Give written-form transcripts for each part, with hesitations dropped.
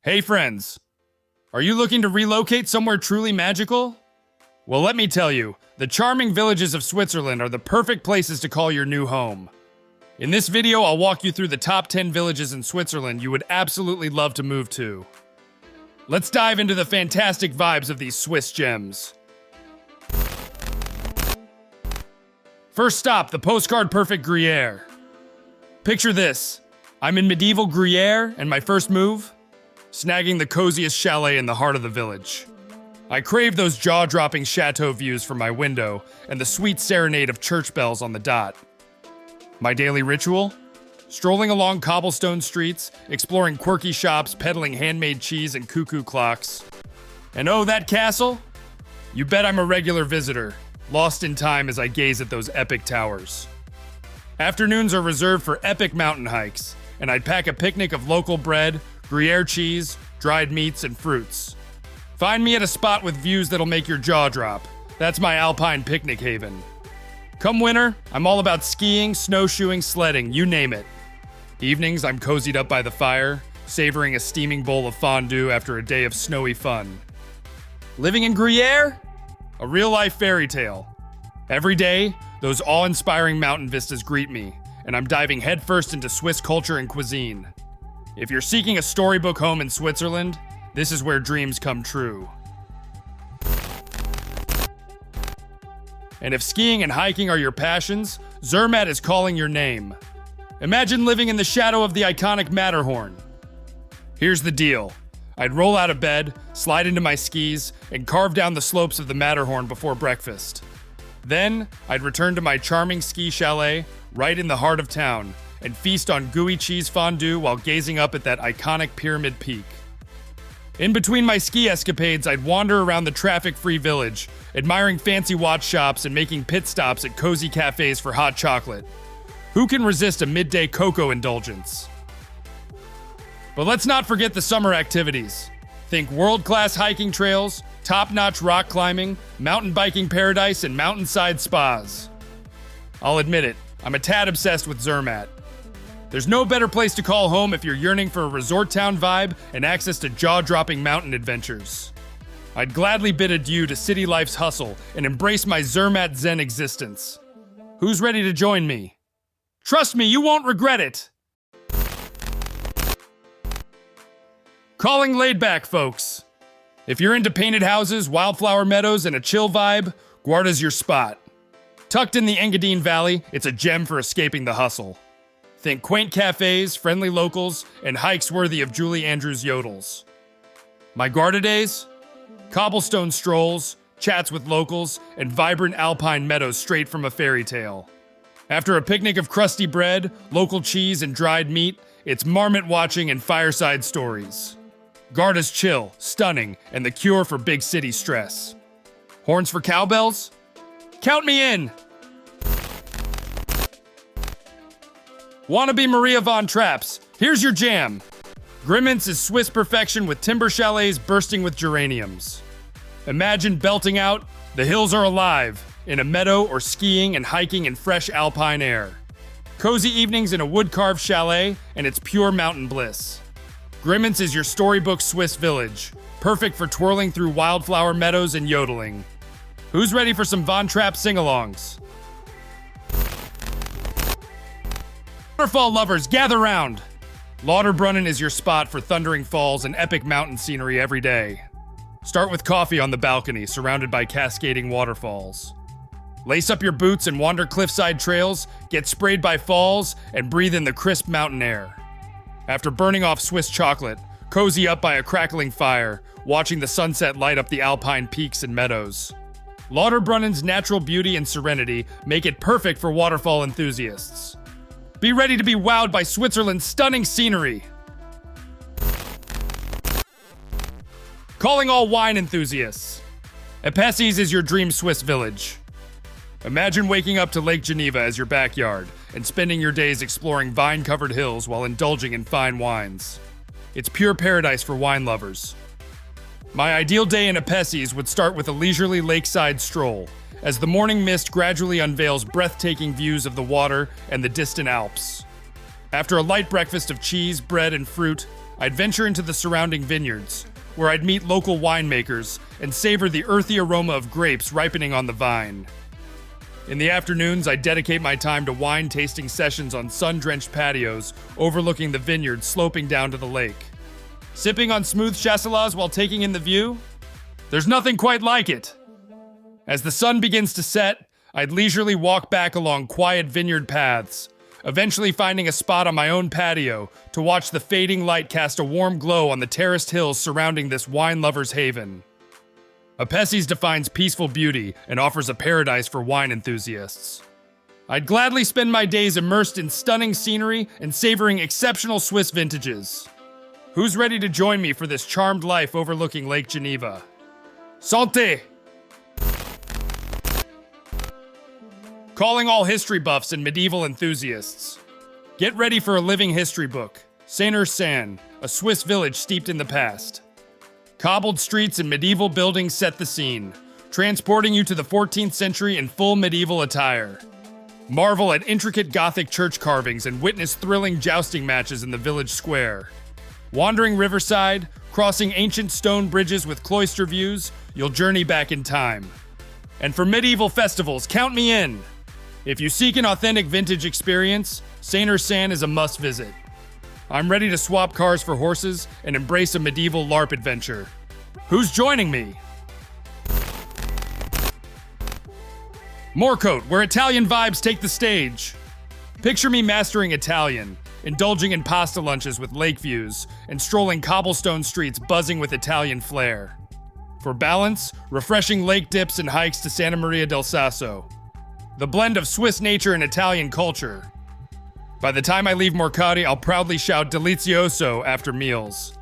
Hey friends, are you looking to relocate somewhere truly magical? Well, let me tell you, the charming villages of Switzerland are the perfect places to call your new home. In this video, I'll walk you through the top 10 villages in Switzerland you would absolutely love to move to. Let's dive into the fantastic vibes of these Swiss gems. First stop, the postcard-perfect Gruyere. Picture this. I'm in medieval Gruyere, and my first move? Snagging the coziest chalet in the heart of the village. I crave those jaw-dropping chateau views from my window and the sweet serenade of church bells on the dot. My daily ritual? Strolling along cobblestone streets, exploring quirky shops, peddling handmade cheese and cuckoo clocks. And oh, that castle? You bet I'm a regular visitor, lost in time as I gaze at those epic towers. Afternoons are reserved for epic mountain hikes, and I'd pack a picnic of local bread, Gruyere cheese, dried meats, and fruits. Find me at a spot with views that'll make your jaw drop. That's my alpine picnic haven. Come winter, I'm all about skiing, snowshoeing, sledding, you name it. Evenings, I'm cozied up by the fire, savoring a steaming bowl of fondue after a day of snowy fun. Living in Gruyere? A real-life fairy tale. Every day, those awe-inspiring mountain vistas greet me, and I'm diving headfirst into Swiss culture and cuisine. If you're seeking a storybook home in Switzerland, this is where dreams come true. And if skiing and hiking are your passions, Zermatt is calling your name. Imagine living in the shadow of the iconic Matterhorn. Here's the deal. I'd roll out of bed, slide into my skis, and carve down the slopes of the Matterhorn before breakfast. Then, I'd return to my charming ski chalet, right in the heart of town, and feast on gooey cheese fondue while gazing up at that iconic pyramid peak. In between my ski escapades, I'd wander around the traffic-free village, admiring fancy watch shops and making pit stops at cozy cafes for hot chocolate. Who can resist a midday cocoa indulgence? But let's not forget the summer activities. Think world-class hiking trails, top-notch rock climbing, mountain biking paradise, and mountainside spas. I'll admit it, I'm a tad obsessed with Zermatt. There's no better place to call home if you're yearning for a resort town vibe and access to jaw-dropping mountain adventures. I'd gladly bid adieu to city life's hustle and embrace my Zermatt Zen existence. Who's ready to join me? Trust me, you won't regret it! Calling laid back, folks. If you're into painted houses, wildflower meadows, and a chill vibe, Guarda's your spot. Tucked in the Engadine Valley, it's a gem for escaping the hustle. Think quaint cafes, friendly locals, and hikes worthy of Julie Andrews' yodels. My Guarda days? Cobblestone strolls, chats with locals, and vibrant alpine meadows straight from a fairy tale. After a picnic of crusty bread, local cheese, and dried meat, it's marmot watching and fireside stories. Garda's chill, stunning, and the cure for big city stress. Horns for cowbells? Count me in! Wanna be Maria von Traps? Here's your jam. Grimmin's is Swiss perfection with timber chalets bursting with geraniums. Imagine belting out, the hills are alive, in a meadow or skiing and hiking in fresh alpine air. Cozy evenings in a wood-carved chalet, and it's pure mountain bliss. Grimmin's is your storybook Swiss village, perfect for twirling through wildflower meadows and yodeling. Who's ready for some Von Trapp sing-alongs? Waterfall lovers, gather round! Lauterbrunnen is your spot for thundering falls and epic mountain scenery every day. Start with coffee on the balcony, surrounded by cascading waterfalls. Lace up your boots and wander cliffside trails, get sprayed by falls, and breathe in the crisp mountain air. After burning off Swiss chocolate, cozy up by a crackling fire, watching the sunset light up the alpine peaks and meadows. Lauterbrunnen's natural beauty and serenity make it perfect for waterfall enthusiasts. Be ready to be wowed by Switzerland's stunning scenery. Calling all wine enthusiasts. Epesses is your dream Swiss village. Imagine waking up to Lake Geneva as your backyard and spending your days exploring vine-covered hills while indulging in fine wines. It's pure paradise for wine lovers. My ideal day in Epesses would start with a leisurely lakeside stroll, as the morning mist gradually unveils breathtaking views of the water and the distant Alps. After a light breakfast of cheese, bread, and fruit, I'd venture into the surrounding vineyards, where I'd meet local winemakers and savor the earthy aroma of grapes ripening on the vine. In the afternoons, I'd dedicate my time to wine tasting sessions on sun-drenched patios overlooking the vineyards sloping down to the lake. Sipping on smooth chasselas while taking in the view? There's nothing quite like it. As the sun begins to set, I'd leisurely walk back along quiet vineyard paths, eventually finding a spot on my own patio to watch the fading light cast a warm glow on the terraced hills surrounding this wine lover's haven. Apesses defines peaceful beauty and offers a paradise for wine enthusiasts. I'd gladly spend my days immersed in stunning scenery and savoring exceptional Swiss vintages. Who's ready to join me for this charmed life overlooking Lake Geneva? Santé! Calling all history buffs and medieval enthusiasts. Get ready for a living history book, Saint-Ursanne, a Swiss village steeped in the past. Cobbled streets and medieval buildings set the scene, transporting you to the 14th century in full medieval attire. Marvel at intricate Gothic church carvings and witness thrilling jousting matches in the village square. Wandering riverside, crossing ancient stone bridges with cloister views, you'll journey back in time. And for medieval festivals, count me in! If you seek an authentic vintage experience, Saint-Ursanne is a must-visit. I'm ready to swap cars for horses and embrace a medieval LARP adventure. Who's joining me? Morcote, where Italian vibes take the stage. Picture me mastering Italian, indulging in pasta lunches with lake views, and strolling cobblestone streets buzzing with Italian flair. For balance, refreshing lake dips and hikes to Santa Maria del Sasso. The blend of Swiss nature and Italian culture. By the time I leave Morcati, I'll proudly shout delizioso after meals.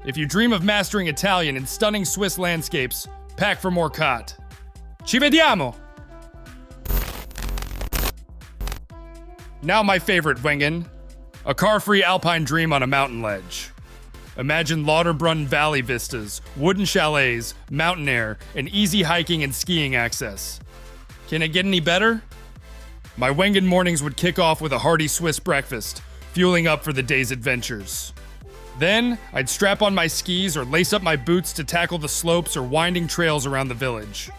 If you dream of mastering Italian in stunning Swiss landscapes, pack for Morcat. Ci vediamo! Now my favorite, Wengen. A car-free alpine dream on a mountain ledge. Imagine Lauterbrunnen Valley vistas, wooden chalets, mountain air, and easy hiking and skiing access. Can it get any better? My Wengen mornings would kick off with a hearty Swiss breakfast, fueling up for the day's adventures. Then, I'd strap on my skis or lace up my boots to tackle the slopes or winding trails around the village.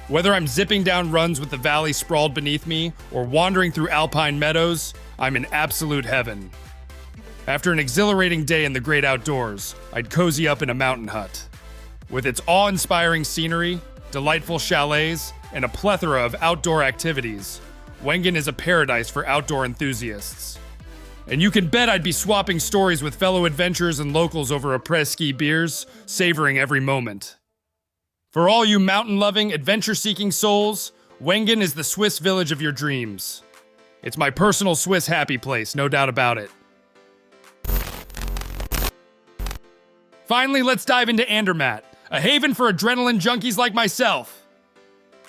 Whether I'm zipping down runs with the valley sprawled beneath me or wandering through alpine meadows, I'm in absolute heaven. After an exhilarating day in the great outdoors, I'd cozy up in a mountain hut. With its awe-inspiring scenery, delightful chalets, and a plethora of outdoor activities, Wengen is a paradise for outdoor enthusiasts. And you can bet I'd be swapping stories with fellow adventurers and locals over après-ski beers, savoring every moment. For all you mountain-loving, adventure-seeking souls, Wengen is the Swiss village of your dreams. It's my personal Swiss happy place, no doubt about it. Finally, let's dive into Andermatt, a haven for adrenaline junkies like myself.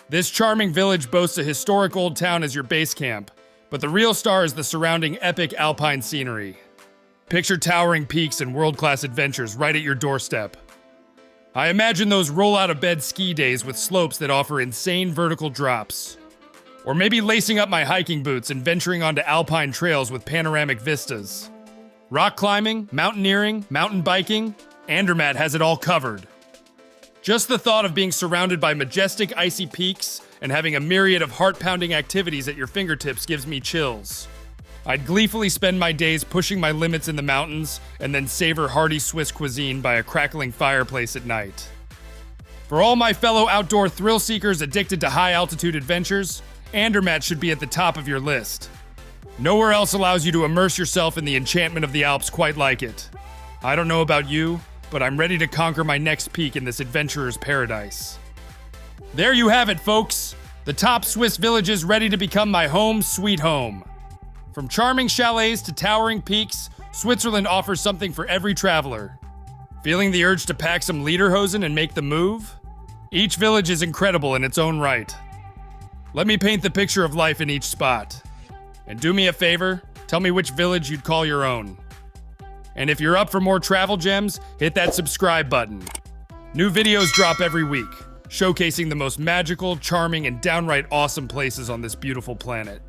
This charming village boasts a historic old town as your base camp, but the real star is the surrounding epic alpine scenery. Picture towering peaks and world-class adventures right at your doorstep. I imagine those roll-out-of-bed ski days with slopes that offer insane vertical drops. Or maybe lacing up my hiking boots and venturing onto alpine trails with panoramic vistas. Rock climbing, mountaineering, mountain biking, Andermatt has it all covered. Just the thought of being surrounded by majestic icy peaks and having a myriad of heart-pounding activities at your fingertips gives me chills. I'd gleefully spend my days pushing my limits in the mountains and then savor hearty Swiss cuisine by a crackling fireplace at night. For all my fellow outdoor thrill seekers addicted to high-altitude adventures, Andermatt should be at the top of your list. Nowhere else allows you to immerse yourself in the enchantment of the Alps quite like it. I don't know about you, but I'm ready to conquer my next peak in this adventurer's paradise. There you have it, folks. The top Swiss villages ready to become my home sweet home. From charming chalets to towering peaks, Switzerland offers something for every traveler. Feeling the urge to pack some lederhosen and make the move? Each village is incredible in its own right. Let me paint the picture of life in each spot. And do me a favor, tell me which village you'd call your own. And if you're up for more travel gems, hit that subscribe button. New videos drop every week, showcasing the most magical, charming, and downright awesome places on this beautiful planet.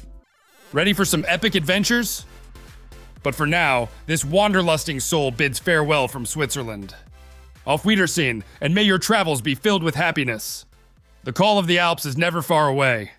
Ready for some epic adventures? But for now, this wanderlusting soul bids farewell from Switzerland. Auf Wiedersehen, and may your travels be filled with happiness. The call of the Alps is never far away.